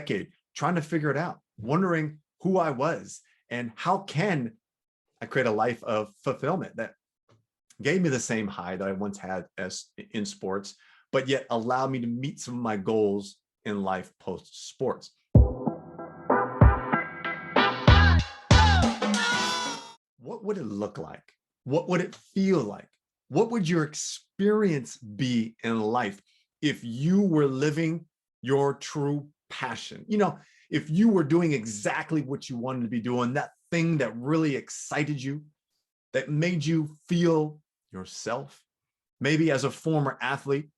decade trying to figure it out, wondering who I was and how can I create a life of fulfillment that gave me the same high that I once had as in sports, but yet allowed me to meet some of my goals in life post sports. What would it look like? What would it feel like? What would your experience be in life if you were living your true passion? If you were doing exactly what you wanted to be doing, that thing that really excited you, that made you feel yourself, maybe as a former athlete,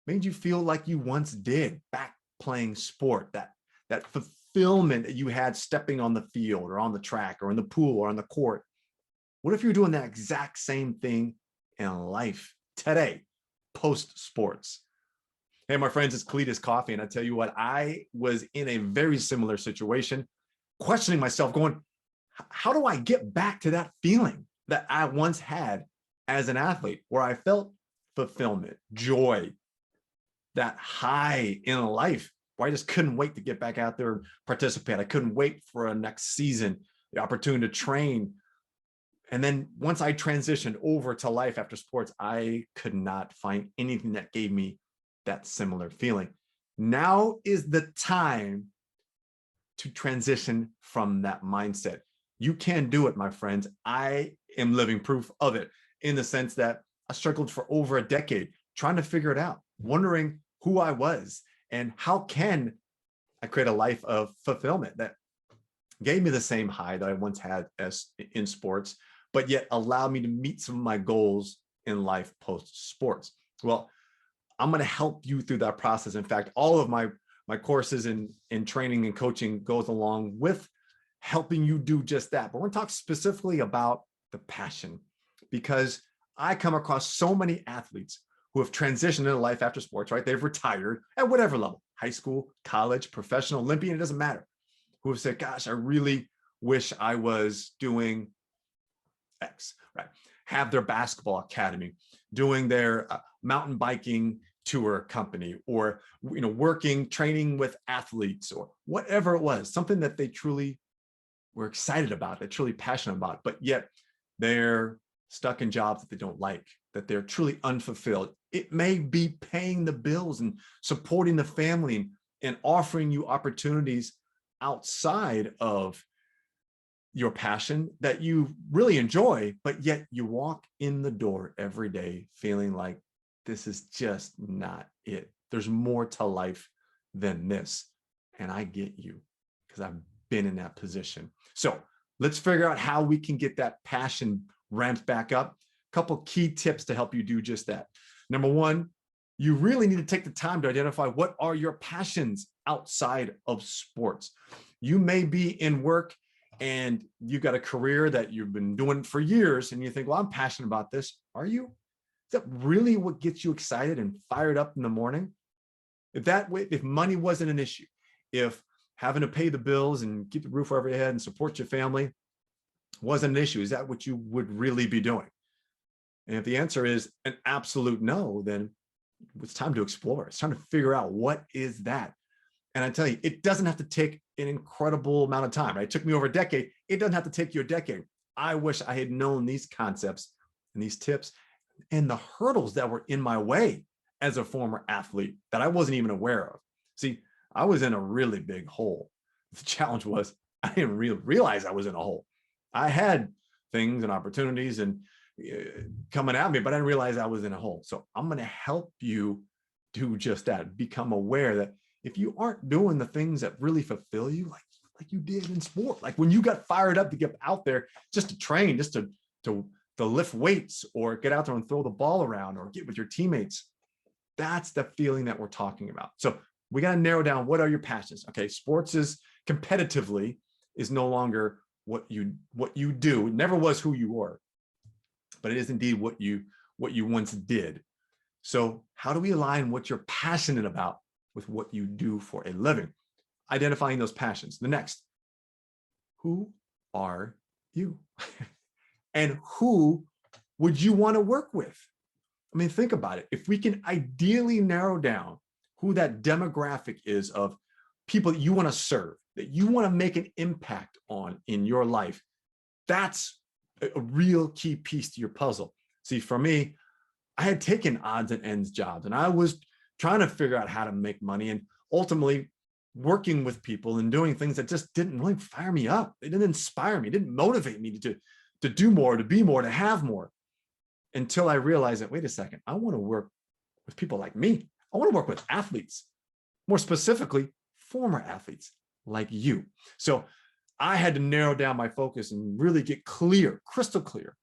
made you feel like you once did back playing sport, that fulfillment that you had stepping on the field or on the track or in the pool or on the court. What if you're doing that exact same thing in life today, post sports? Hey, my friends, it's Cletus Coffee. And I tell you what, I was in a very similar situation, questioning myself, going, how do I get back to that feeling that I once had as an athlete, where I felt fulfillment, joy, that high in life, where I just couldn't wait to get back out there and participate. I couldn't wait for a next season, the opportunity to train. And then once I transitioned over to life after sports, I could not find anything that gave me that similar feeling. Now is the time to transition from that mindset. You can do it, my friends. I am living proof of it, in the sense that I struggled for over a decade trying to figure it out, wondering who I was and how can I create a life of fulfillment that gave me the same high that I once had as in sports, but yet allowed me to meet some of my goals in life post sports. Well, I'm going to help you through that process. In fact, all of my courses in training and coaching goes along with helping you do just that. But we're going to talk specifically about the passion, because I come across so many athletes who have transitioned into life after sports, right? They've retired at whatever level, high school, college, professional, Olympian, it doesn't matter, who have said, gosh, I really wish I was doing X, right? Have their basketball academy, doing their mountain biking tour company, or working, training with athletes, or whatever it was, something that they truly were excited about, they're truly passionate about, but yet they're stuck in jobs that they don't like, that they're truly unfulfilled. It may be paying the bills and supporting the family and offering you opportunities outside of your passion that you really enjoy, but yet you walk in the door every day feeling like this is just not it. There's more to life than this. And I get you, because I've been in that position. So let's figure out how we can get that passion ramped back up. A couple key tips to help you do just that. Number one, you really need to take the time to identify what are your passions outside of sports. You may be in work and you've got a career that you've been doing for years, and you think, well, I'm passionate about this. Are you? Is that really what gets you excited and fired up in the morning? If money wasn't an issue, if having to pay the bills and keep the roof over your head and support your family wasn't an issue, is that what you would really be doing? And if the answer is an absolute no, then it's time to explore. It's time to figure out what is that. And I tell you, it doesn't have to take an incredible amount of time. Right? It took me over a decade. It doesn't have to take you a decade. I wish I had known these concepts and these tips and the hurdles that were in my way as a former athlete that I wasn't even aware of. See, I was in a really big hole. The challenge was I didn't realize I was in a hole. I had things and opportunities and coming at me, but I didn't realize I was in a hole. So I'm going to help you do just that. Become aware that if you aren't doing the things that really fulfill you, like you did in sport, like when you got fired up to get out there just to train, just to lift weights or get out there and throw the ball around or get with your teammates, that's the feeling that we're talking about. So we got to narrow down, what are your passions? Okay, sports is competitively is no longer what you do. It never was who you were, but it is indeed what you once did. So how do we align what you're passionate about with what you do for a living? Identifying those passions. The next, who are you? And who would you want to work with? I mean, think about it. If we can ideally narrow down who that demographic is of people that you want to serve, that you want to make an impact on in your life, that's a real key piece to your puzzle. See, for me, I had taken odds and ends jobs, and I was trying to figure out how to make money, and ultimately working with people and doing things that just didn't really fire me up. They didn't inspire me, didn't motivate me to do more, to be more, to have more, until I realized that, wait a second, I want to work with people like me. I want to work with athletes, more specifically, former athletes like you. So I had to narrow down my focus and really get clear, crystal clear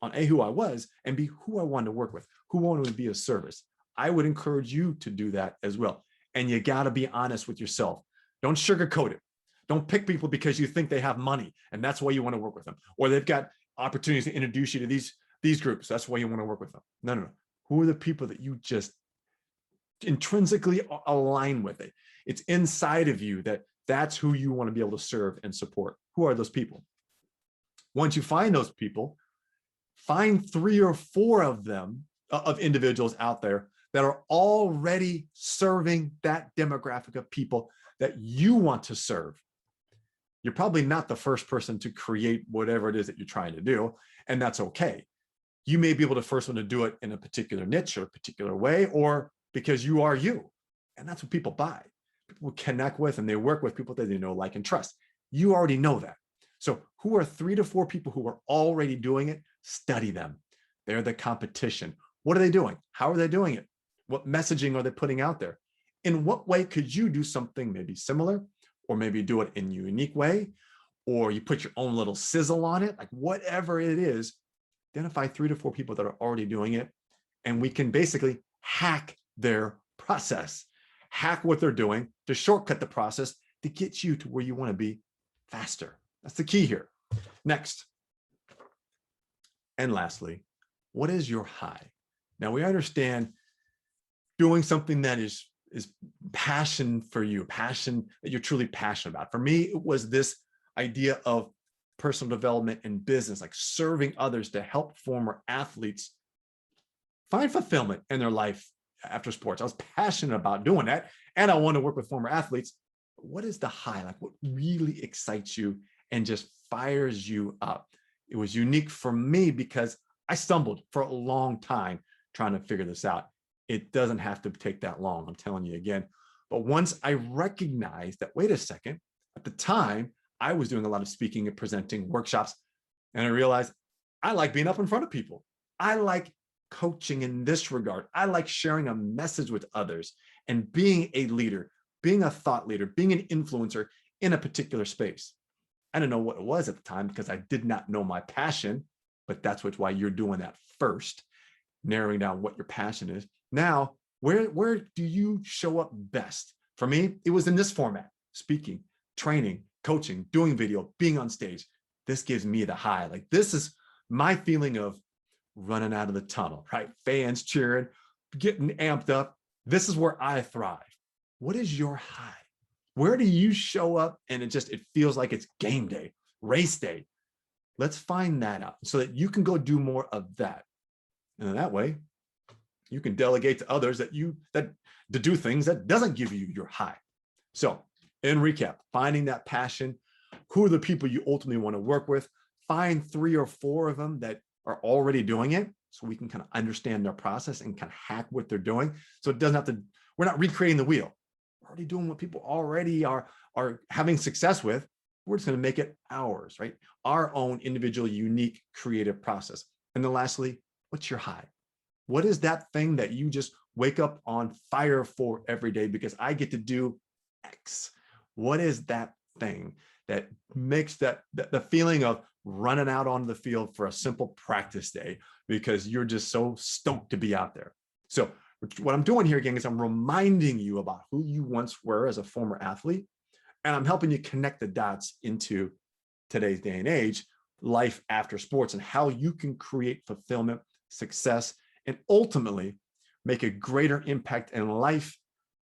on A, who I was, and B, who I wanted to work with, who wanted to be of service. I would encourage you to do that as well. And you got to be honest with yourself. Don't sugarcoat it. Don't pick people because you think they have money and that's why you want to work with them, or they've got opportunities to introduce you to these groups. That's why you want to work with them. No, no, no. Who are the people that you just intrinsically align with it? It's inside of you that's who you want to be able to serve and support. Who are those people? Once you find those people, find 3 or 4 of them, of individuals out there that are already serving that demographic of people that you want to serve. You're probably not the first person to create whatever it is that you're trying to do, and that's okay. You may be able to first one to do it in a particular niche or a particular way, or because you are you. And that's what people buy. People connect with and they work with people that they know, like, and trust. You already know that. So who are 3 to 4 people who are already doing it? Study them. They're the competition. What are they doing? How are they doing it? What messaging are they putting out there? In what way could you do something maybe similar, or maybe do it in a unique way, or you put your own little sizzle on it? Like, whatever it is, identify 3 to 4 people that are already doing it, and we can basically hack their process, hack what they're doing to shortcut the process to get you to where you want to be faster. That's the key here. Next, and lastly, what is your high? Now, we understand doing something that is passion for you, passion that you're truly passionate about. For me, it was this idea of personal development and business, like serving others to help former athletes find fulfillment in their life after sports. I was passionate about doing that, and I want to work with former athletes. What is the high? Like, what really excites you and just fires you up? It was unique for me because I stumbled for a long time trying to figure this out. It doesn't have to take that long, I'm telling you again. But once I recognized that, wait a second, at the time, I was doing a lot of speaking and presenting workshops, and I realized I like being up in front of people. I like coaching in this regard. I like sharing a message with others and being a leader, being a thought leader, being an influencer in a particular space. I didn't know what it was at the time because I did not know my passion, but that's why you're doing that first, narrowing down what your passion is. Now, where do you show up best? For me, it was in this format: speaking, training, coaching, doing video, being on stage. This gives me the high. Like, this is my feeling of running out of the tunnel, right? Fans cheering, getting amped up. This is where I thrive. What is your high? Where do you show up and it feels like it's game day, race day? Let's find that out so that you can go do more of that. And that way, you can delegate to others to do things that doesn't give you your high. So, in recap, finding that passion. Who are the people you ultimately want to work with? Find 3 or 4 of them that are already doing it, so we can kind of understand their process and kind of hack what they're doing. So it doesn't have to, we're not recreating the wheel. We're already doing what people already are having success with. We're just going to make it ours, right? Our own individual, unique, creative process. And then lastly, what's your high? What is that thing that you just wake up on fire for every day because I get to do X? What is that thing that makes the feeling of running out onto the field for a simple practice day because you're just so stoked to be out there? So what I'm doing here again is I'm reminding you about who you once were as a former athlete, and I'm helping you connect the dots into today's day and age, life after sports, and how you can create fulfillment, success, and ultimately make a greater impact in life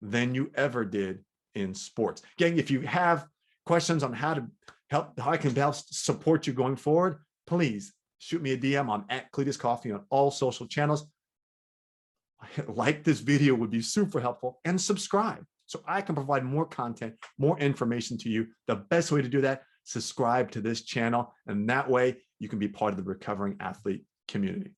than you ever did in sports. Again, if you have questions on how I can help support you going forward, please shoot me a DM. I'm at Cletus Coffee on all social channels. Like this video would be super helpful, and subscribe. so I can provide more content, more information to you. The best way to do that, subscribe to this channel, and that way you can be part of the recovering athlete community.